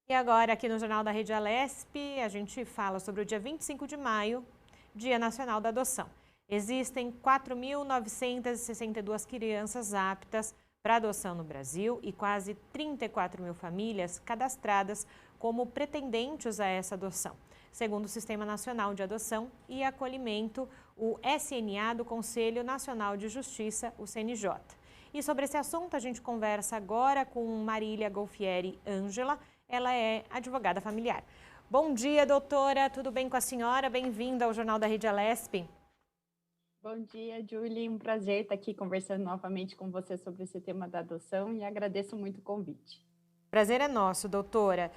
E agora, aqui no Jornal da Rede Alesp, a gente fala sobre o dia 25 de maio, Dia Nacional da Adoção. Existem 4.962 crianças aptas para adoção no Brasil e quase 34 mil famílias cadastradas como pretendentes a essa adoção, segundo o Sistema Nacional de Adoção e Acolhimento, o SNA do Conselho Nacional de Justiça, o CNJ. E sobre esse assunto a gente conversa agora com Marília Golfieri Ângela. Ela é advogada familiar. Bom dia, doutora. Tudo bem com a senhora? Bem-vinda ao Jornal da Rede Alesp. Bom dia, Julie. Um prazer estar aqui conversando novamente com você sobre esse tema da adoção e agradeço muito o convite. Prazer é nosso, doutora.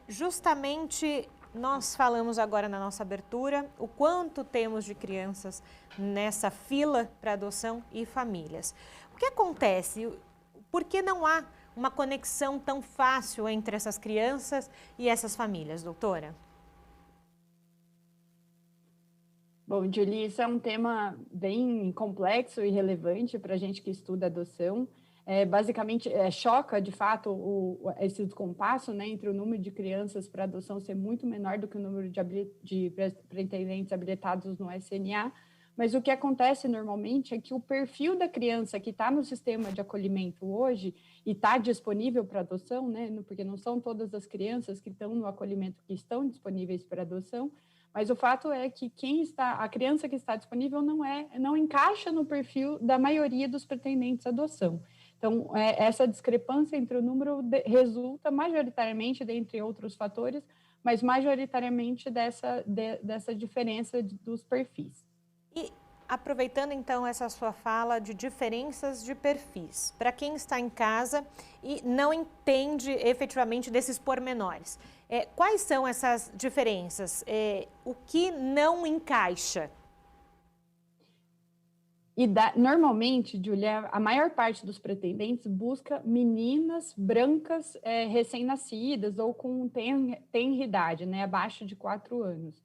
Justamente nós falamos agora na nossa abertura o quanto temos de crianças nessa fila para adoção e famílias. O que acontece? Por que não há uma conexão tão fácil entre essas crianças e essas famílias, doutora? Bom, Julie, isso é um tema bem complexo e relevante para a gente que estuda adoção. Basicamente, choca, de fato, esse descompasso, né, entre o número de crianças para adoção ser muito menor do que o número de pretendentes habilitados no SNA, mas o que acontece normalmente é que o perfil da criança que está no sistema de acolhimento hoje e está disponível para adoção, né, porque não são todas as crianças que estão no acolhimento que estão disponíveis para adoção, mas o fato é que a criança que está disponível não encaixa no perfil da maioria dos pretendentes à adoção. Então, essa discrepância entre o número resulta majoritariamente, dentre outros fatores, mas majoritariamente dessa diferença dos perfis. E aproveitando então essa sua fala de diferenças de perfis, para quem está em casa e não entende efetivamente desses pormenores, quais são essas diferenças? O que não encaixa? Normalmente, Julia, a maior parte dos pretendentes busca meninas brancas recém-nascidas ou com tenridade, né, abaixo de 4 anos.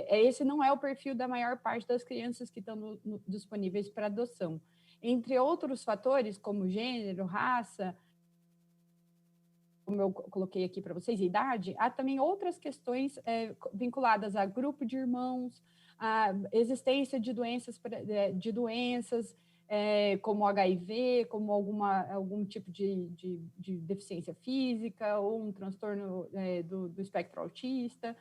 Esse não é o perfil da maior parte das crianças que estão disponíveis para adoção. Entre outros fatores, como gênero, raça, como eu coloquei aqui para vocês, idade, há também outras questões vinculadas a grupo de irmãos, a existência de doenças como HIV, como algum tipo de deficiência física ou um transtorno do espectro autista.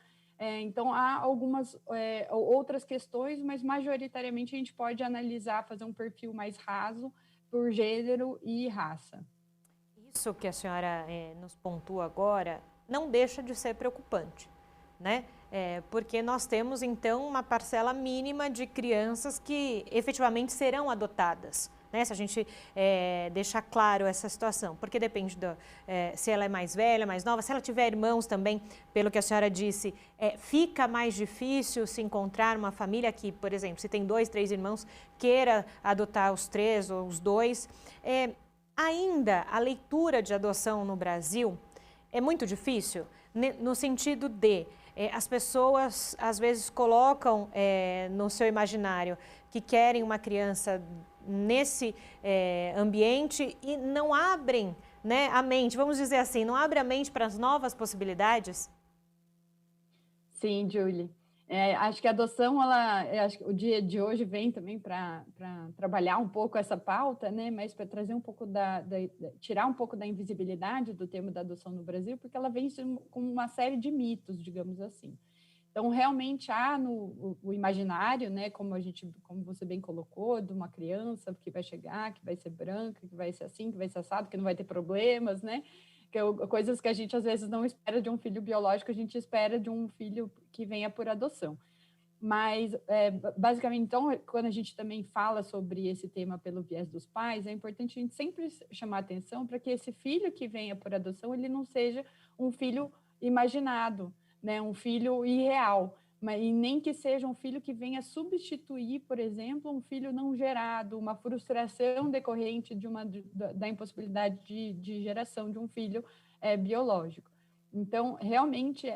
Então, há algumas outras questões, mas majoritariamente a gente pode analisar, fazer um perfil mais raso por gênero e raça. Isso que a senhora nos pontua agora não deixa de ser preocupante, né? Porque nós temos então uma parcela mínima de crianças que efetivamente serão adotadas, né? Se a gente deixar claro essa situação, porque depende se ela é mais velha, mais nova, se ela tiver irmãos também, pelo que a senhora disse, fica mais difícil se encontrar uma família que, por exemplo, se tem 2, 3 irmãos, queira adotar os 3 ou os 2. Ainda a leitura de adoção no Brasil é muito difícil, no sentido de as pessoas às vezes colocam no seu imaginário que querem uma criança nesse ambiente e não abrem, né, a mente, vamos dizer assim, não abre a mente para as novas possibilidades? Sim, Julie. Acho que a adoção, acho que o dia de hoje vem também para trabalhar um pouco essa pauta, né? Mas para trazer um pouco tirar um pouco da invisibilidade do tema da adoção no Brasil, porque ela vem com uma série de mitos, digamos assim. Então, realmente há o imaginário, né? Como você bem colocou, de uma criança que vai chegar, que vai ser branca, que vai ser assim, que vai ser assado, que não vai ter problemas, né? Coisas que a gente às vezes não espera de um filho biológico, a gente espera de um filho que venha por adoção. Mas, basicamente, então, quando a gente também fala sobre esse tema pelo viés dos pais, é importante a gente sempre chamar atenção para que esse filho que venha por adoção, ele não seja um filho imaginado, né? Um filho irreal, e nem que seja um filho que venha substituir, por exemplo, um filho não gerado, uma frustração decorrente da impossibilidade de geração de um filho biológico. Então, realmente,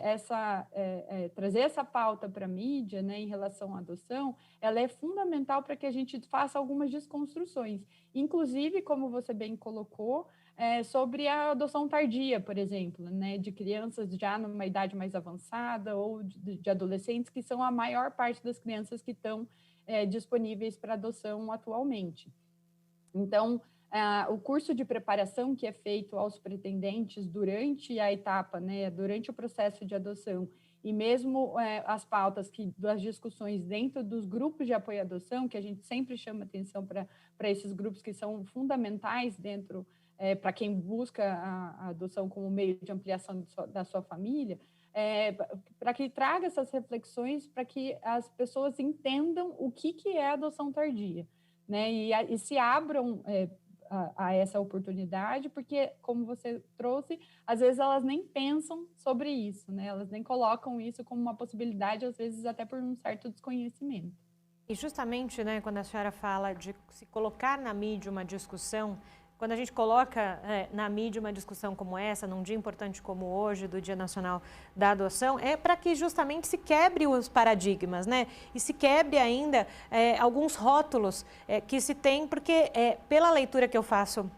trazer essa pauta para a mídia, né, em relação à adoção, ela é fundamental para que a gente faça algumas desconstruções. Inclusive, como você bem colocou, sobre a adoção tardia, por exemplo, né, de crianças já numa idade mais avançada ou de adolescentes, que são a maior parte das crianças que estão disponíveis para adoção atualmente. Então, o curso de preparação que é feito aos pretendentes durante a etapa, né, durante o processo de adoção, e mesmo as pautas das discussões dentro dos grupos de apoio à adoção, que a gente sempre chama atenção para esses grupos que são fundamentais dentro, para quem busca a adoção como meio de ampliação da sua família, para que traga essas reflexões, para que as pessoas entendam o que é a adoção tardia, né, e se abram a essa oportunidade, porque, como você trouxe, às vezes elas nem pensam sobre isso, né? Elas nem colocam isso como uma possibilidade, às vezes até por um certo desconhecimento. E justamente, né, quando a senhora fala de se colocar na mídia uma discussão, quando a gente coloca na mídia uma discussão como essa, num dia importante como hoje, do Dia Nacional da Adoção, é para que justamente se quebre os paradigmas, né? E se quebre ainda alguns rótulos que se tem, porque pela leitura que eu faço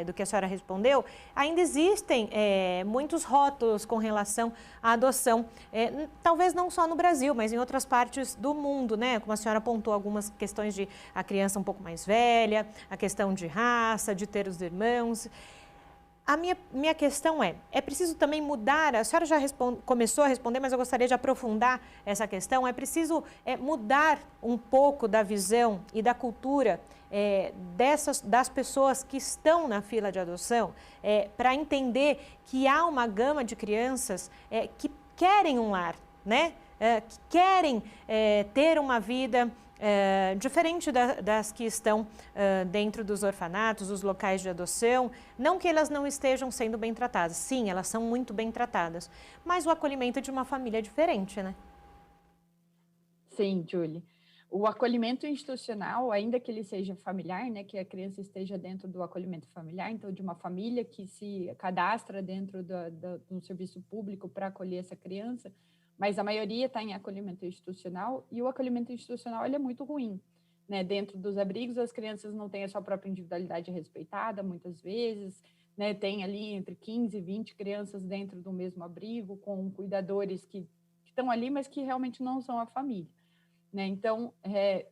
do que a senhora respondeu, ainda existem muitos rótulos com relação à adoção, talvez não só no Brasil, mas em outras partes do mundo, né? Como a senhora apontou, algumas questões de a criança um pouco mais velha, a questão de raça, de ter os irmãos. A minha questão é preciso também mudar, a senhora já começou a responder, mas eu gostaria de aprofundar essa questão, é preciso mudar um pouco da visão e da cultura das pessoas que estão na fila de adoção, para entender que há uma gama de crianças que querem um lar, né? Que querem ter uma vida diferente das que estão dentro dos orfanatos, dos locais de adoção. Não que elas não estejam sendo bem tratadas, sim, elas são muito bem tratadas, mas o acolhimento de uma família é diferente, né? Sim, Julie. O acolhimento institucional, ainda que ele seja familiar, né, que a criança esteja dentro do acolhimento familiar, então de uma família que se cadastra dentro do serviço público para acolher essa criança, mas a maioria está em acolhimento institucional, e o acolhimento institucional ele é muito ruim, né? Dentro dos abrigos, as crianças não têm a sua própria individualidade respeitada, muitas vezes, né? Tem ali entre 15 e 20 crianças dentro do mesmo abrigo, com cuidadores que estão ali, mas que realmente não são a família, né? Então,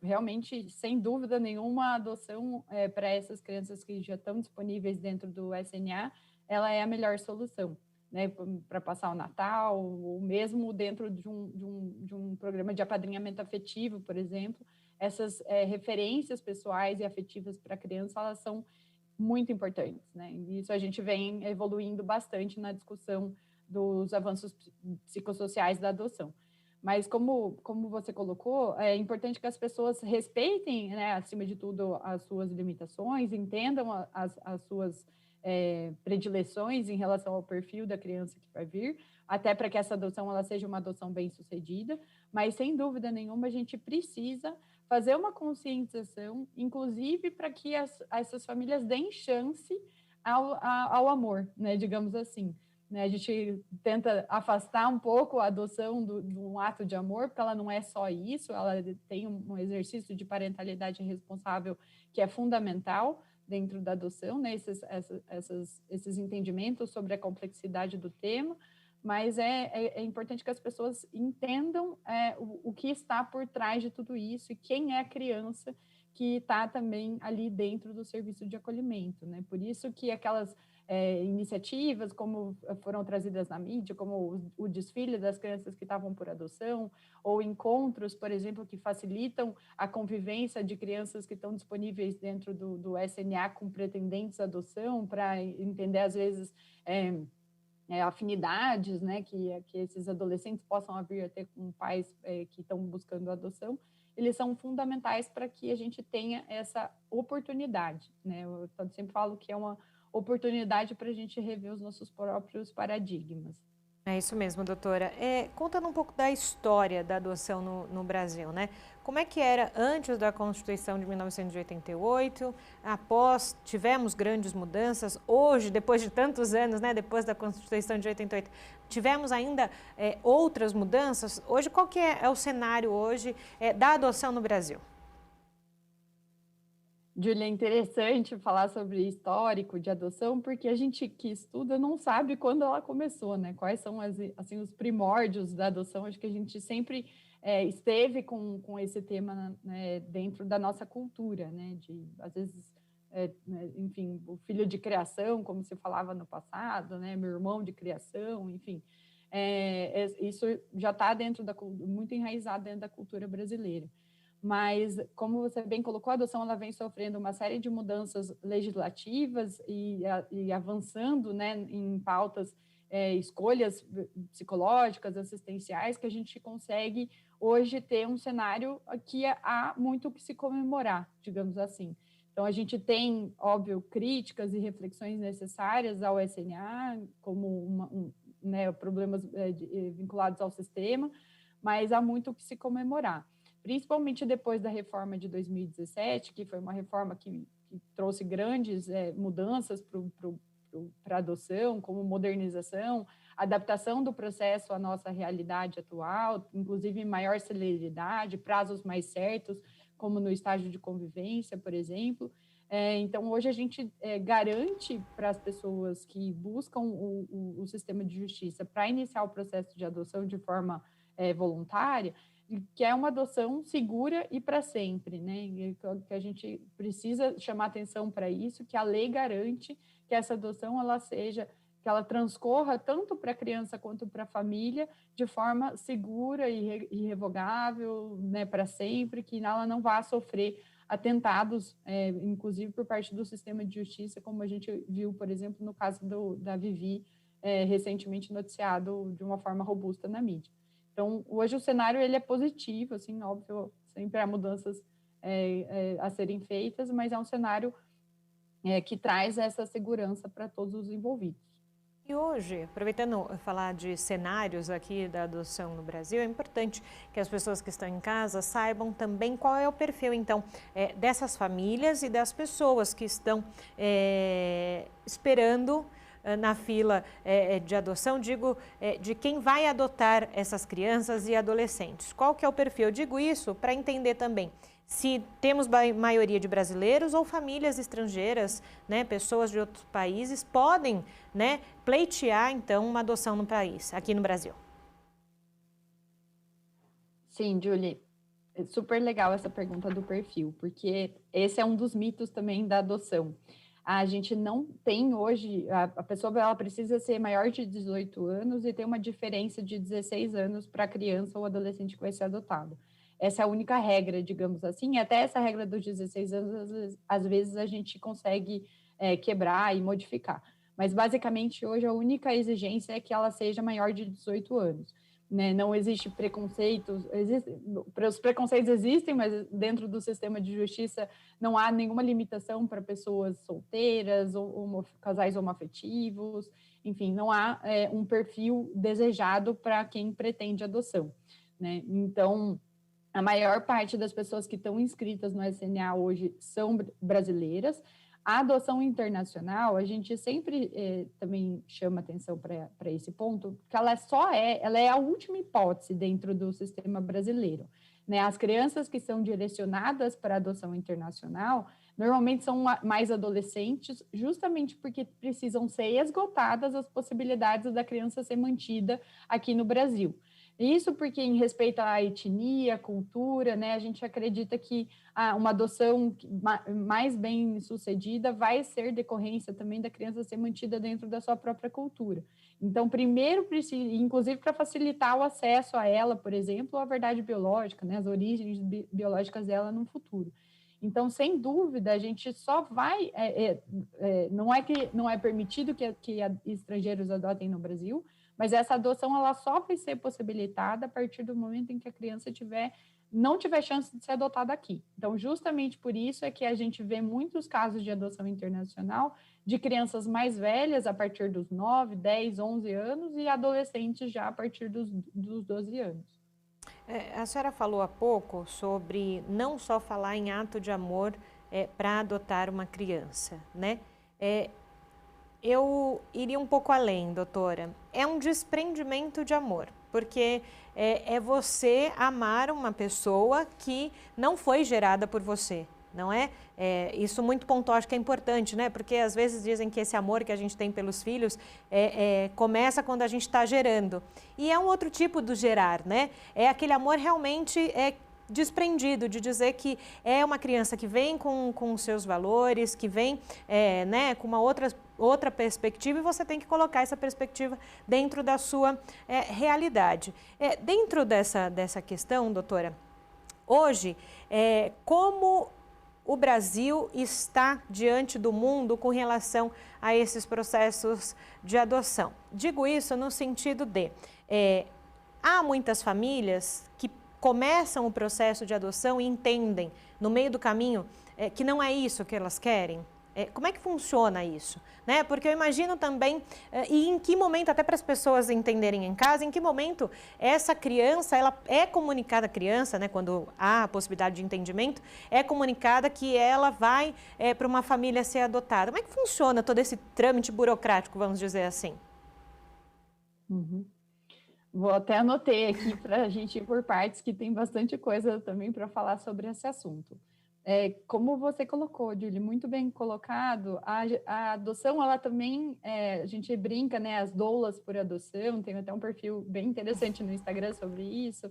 realmente, sem dúvida nenhuma, a adoção para essas crianças que já estão disponíveis dentro do SNA, ela é a melhor solução, né, para passar o Natal, ou mesmo dentro de um programa de apadrinhamento afetivo, por exemplo. Essas referências pessoais e afetivas para a criança, elas são muito importantes, né? E isso a gente vem evoluindo bastante na discussão dos avanços psicossociais da adoção. Mas como você colocou, é importante que as pessoas respeitem, né, acima de tudo, as suas limitações, entendam as suas predileções em relação ao perfil da criança que vai vir, até para que essa adoção ela seja uma adoção bem-sucedida, mas sem dúvida nenhuma a gente precisa fazer uma conscientização, inclusive para que essas famílias deem chance ao amor, né, digamos assim. Né, a gente tenta afastar um pouco a adoção de um ato de amor, porque ela não é só isso, ela tem um exercício de parentalidade responsável que é fundamental dentro da adoção, né, esses entendimentos sobre a complexidade do tema, mas é importante que as pessoas entendam o que está por trás de tudo isso e quem é a criança que está também ali dentro do serviço de acolhimento, né? Por isso que aquelas iniciativas como foram trazidas na mídia, como o desfile das crianças que estavam por adoção, ou encontros, por exemplo, que facilitam a convivência de crianças que estão disponíveis dentro do SNA com pretendentes à adoção, para entender, às vezes, afinidades, né, que esses adolescentes possam vir a ter com pais que estão buscando adoção, eles são fundamentais para que a gente tenha essa oportunidade, né? Eu sempre falo que é uma oportunidade para a gente rever os nossos próprios paradigmas. É isso mesmo, doutora. Contando um pouco da história da adoção no Brasil, né? Como é que era antes da Constituição de 1988? Após, tivemos grandes mudanças. Hoje, depois de tantos anos, né? Depois da Constituição de 88, tivemos ainda outras mudanças. Hoje, qual que é o cenário hoje da adoção no Brasil? Júlia, é interessante falar sobre histórico de adoção, porque a gente que estuda não sabe quando ela começou, né? Quais são assim, os primórdios da adoção. Acho que a gente sempre esteve com esse tema, né, dentro da nossa cultura, né? De, às vezes, né, enfim, o filho de criação, como se falava no passado, né? Meu irmão de criação, enfim. Isso já está muito enraizado dentro da cultura brasileira. Mas, como você bem colocou, a adoção ela vem sofrendo uma série de mudanças legislativas e avançando, né, em pautas, escolhas psicológicas, assistenciais, que a gente consegue hoje ter um cenário que há muito o que se comemorar, digamos assim. Então, a gente tem, óbvio, críticas e reflexões necessárias ao SNA, como né, problemas vinculados ao sistema, mas há muito o que se comemorar. Principalmente depois da reforma de 2017, que foi uma reforma que trouxe grandes mudanças para a adoção, como modernização, adaptação do processo à nossa realidade atual, inclusive maior celeridade, prazos mais certos, como no estágio de convivência, por exemplo. Então, hoje a gente garante para as pessoas que buscam o sistema de justiça para iniciar o processo de adoção de forma voluntária, que é uma adoção segura e para sempre, né? Que a gente precisa chamar atenção para isso, que a lei garante que essa adoção que ela transcorra tanto para a criança quanto para a família de forma segura e irrevogável, né, para sempre, que ela não vá sofrer atentados, inclusive por parte do sistema de justiça, como a gente viu, por exemplo, no caso da Vivi, recentemente noticiado de uma forma robusta na mídia. Então, hoje o cenário ele é positivo, assim, óbvio, sempre há mudanças a serem feitas, mas é um cenário que traz essa segurança para todos os envolvidos. E hoje, aproveitando falar de cenários aqui da adoção no Brasil, é importante que as pessoas que estão em casa saibam também qual é o perfil, então, dessas famílias e das pessoas que estão esperando na fila de adoção, digo, de quem vai adotar essas crianças e adolescentes. Qual que é o perfil? Eu digo isso para entender também se temos maioria de brasileiros ou famílias estrangeiras, né, pessoas de outros países, podem, né, pleitear, então, uma adoção no país, aqui no Brasil. Sim, Julie, é super legal essa pergunta do perfil, porque esse é um dos mitos também da adoção. A gente não tem hoje, a pessoa ela precisa ser maior de 18 anos e tem uma diferença de 16 anos para a criança ou adolescente que vai ser adotado. Essa é a única regra, digamos assim, e até essa regra dos 16 anos, às vezes a gente consegue quebrar e modificar. Mas, basicamente, hoje a única exigência é que ela seja maior de 18 anos. Né? Não existe preconceito, os preconceitos existem, mas dentro do sistema de justiça não há nenhuma limitação para pessoas solteiras ou casais homoafetivos, enfim, não há um perfil desejado para quem pretende adoção, né? Então, a maior parte das pessoas que estão inscritas no SNA hoje são brasileiras. A adoção internacional, a gente sempre também chama atenção para esse ponto, porque ela é a última hipótese dentro do sistema brasileiro. Né? As crianças que são direcionadas para a adoção internacional, normalmente são mais adolescentes, justamente porque precisam ser esgotadas as possibilidades da criança ser mantida aqui no Brasil. Isso porque, em respeito à etnia, cultura, né, a gente acredita que uma adoção mais bem sucedida vai ser decorrência também da criança ser mantida dentro da sua própria cultura. Então, primeiro precisa, inclusive para facilitar o acesso a ela, por exemplo, a verdade biológica, né, as origens biológicas dela no futuro. Então, sem dúvida, a gente só vai... não é que não é permitido que estrangeiros adotem no Brasil, mas essa adoção ela só vai ser possibilitada a partir do momento em que a criança não tiver chance de ser adotada aqui. Então, justamente por isso é que a gente vê muitos casos de adoção internacional de crianças mais velhas, a partir dos 9, 10, 11 anos, e adolescentes já a partir dos 12 anos. A senhora falou há pouco sobre não só falar em ato de amor para adotar uma criança, né? Eu iria um pouco além, doutora. É um desprendimento de amor, porque é você amar uma pessoa que não foi gerada por você, não é? Isso muito pontual, acho que é importante, né? Porque às vezes dizem que esse amor que a gente tem pelos filhos começa quando a gente está gerando. E é um outro tipo do gerar, né? É aquele amor realmente desprendido, de dizer que é uma criança que vem com os seus valores, que vem né, com uma outra perspectiva, e você tem que colocar essa perspectiva dentro da sua realidade. Dentro dessa questão, doutora, hoje, como o Brasil está diante do mundo com relação a esses processos de adoção? Digo isso no sentido de, há muitas famílias que começam o processo de adoção e entendem, no meio do caminho, que não é isso que elas querem. Como é que funciona isso? Né? Porque eu imagino também, e em que momento, até para as pessoas entenderem em casa, em que momento essa criança, ela é comunicada, criança, né, quando há a possibilidade de entendimento, é comunicada que ela vai para uma família ser adotada. Como é que funciona todo esse trâmite burocrático, vamos dizer assim? Uhum. Vou até anotei aqui para a gente ir por partes, que tem bastante coisa também para falar sobre esse assunto. Como você colocou, Julie, muito bem colocado, a adoção, ela também, a gente brinca, né, as doulas por adoção, tem até um perfil bem interessante no Instagram sobre isso.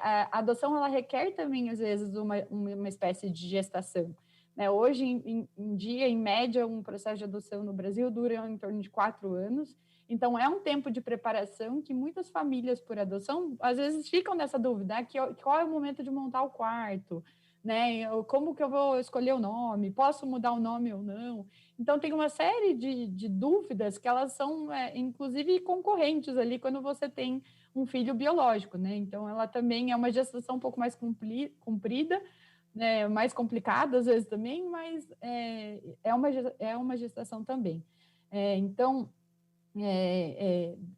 A adoção, ela requer também, às vezes, uma espécie de gestação. Né? Hoje, em dia, em média, um processo de adoção no Brasil dura em torno de 4 anos, então, é um tempo de preparação que muitas famílias por adoção, às vezes, ficam nessa dúvida, qual é o momento de montar o quarto, né? Como que eu vou escolher o nome? Posso mudar o nome ou não? Então, tem uma série de dúvidas que elas são, inclusive, concorrentes ali quando você tem um filho biológico, né? Então, ela também é uma gestação um pouco mais comprida, né? Mais complicada, às vezes, também, mas é uma gestação também. Então,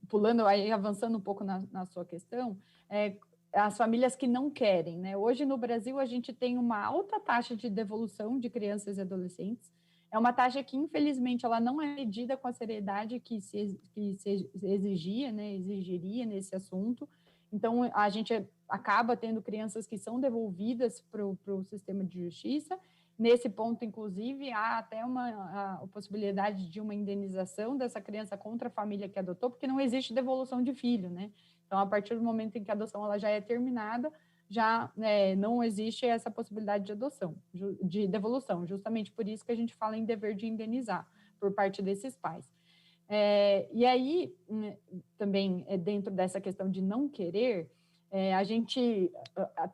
pulando aí, avançando um pouco na sua questão, as famílias que não querem, né? Hoje no Brasil a gente tem uma alta taxa de devolução de crianças e adolescentes. É uma taxa que, infelizmente, ela não é medida com a seriedade que se exigia, né? Exigiria nesse assunto. Então, a gente acaba tendo crianças que são devolvidas para o sistema de justiça. Nesse ponto, inclusive, há até a possibilidade de uma indenização dessa criança contra a família que adotou, porque não existe devolução de filho, né? Então, a partir do momento em que a adoção ela já é terminada, já não existe essa possibilidade de adoção, de devolução. Justamente por isso que a gente fala em dever de indenizar por parte desses pais. E aí, também, dentro dessa questão de não querer, a gente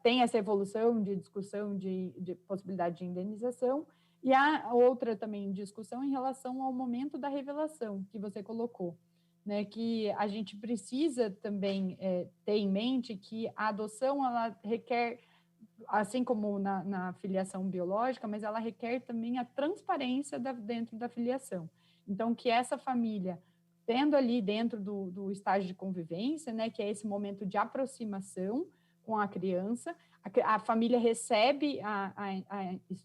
tem essa evolução de discussão de possibilidade de indenização, e há outra também discussão em relação ao momento da revelação que você colocou, né, que a gente precisa também ter em mente que a adoção, ela requer, assim como na filiação biológica, mas ela requer também a transparência dentro da filiação. Então, que essa família, tendo ali dentro do estágio de convivência, né, que é esse momento de aproximação com a criança, a família recebe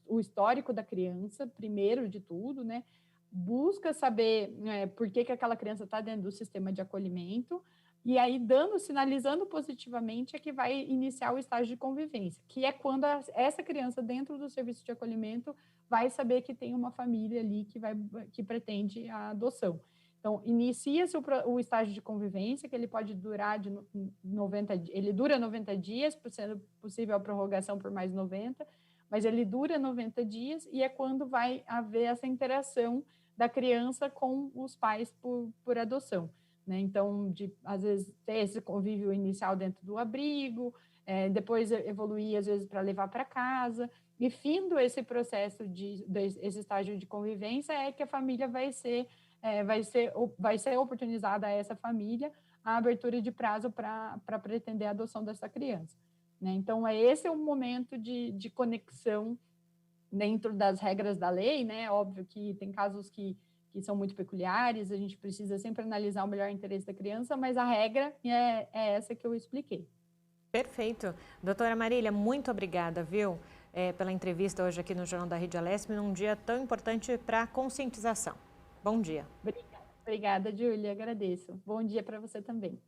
o histórico da criança, primeiro de tudo, né, busca saber por que aquela criança está dentro do sistema de acolhimento, e aí sinalizando positivamente é que vai iniciar o estágio de convivência, que é quando essa criança dentro do serviço de acolhimento vai saber que tem uma família ali que pretende a adoção. Então, inicia-se o estágio de convivência, que ele pode durar ele dura 90 dias, sendo possível a prorrogação por mais 90, mas ele dura 90 dias e é quando vai haver essa interação da criança com os pais por adoção. Né? Então, às vezes, ter esse convívio inicial dentro do abrigo, depois evoluir, às vezes, para levar para casa, e findo esse processo esse estágio de convivência é que a família vai ser oportunizada a essa família a abertura de prazo para pretender a adoção dessa criança. Né? Então, esse é o momento de conexão dentro das regras da lei, né? Óbvio que tem casos que são muito peculiares, a gente precisa sempre analisar o melhor interesse da criança, mas a regra é essa que eu expliquei. Perfeito. Doutora Marília, muito obrigada, viu, pela entrevista hoje aqui no Jornal da Rede Alesp, num dia tão importante para a conscientização. Bom dia. Obrigada, Júlia, agradeço. Bom dia para você também.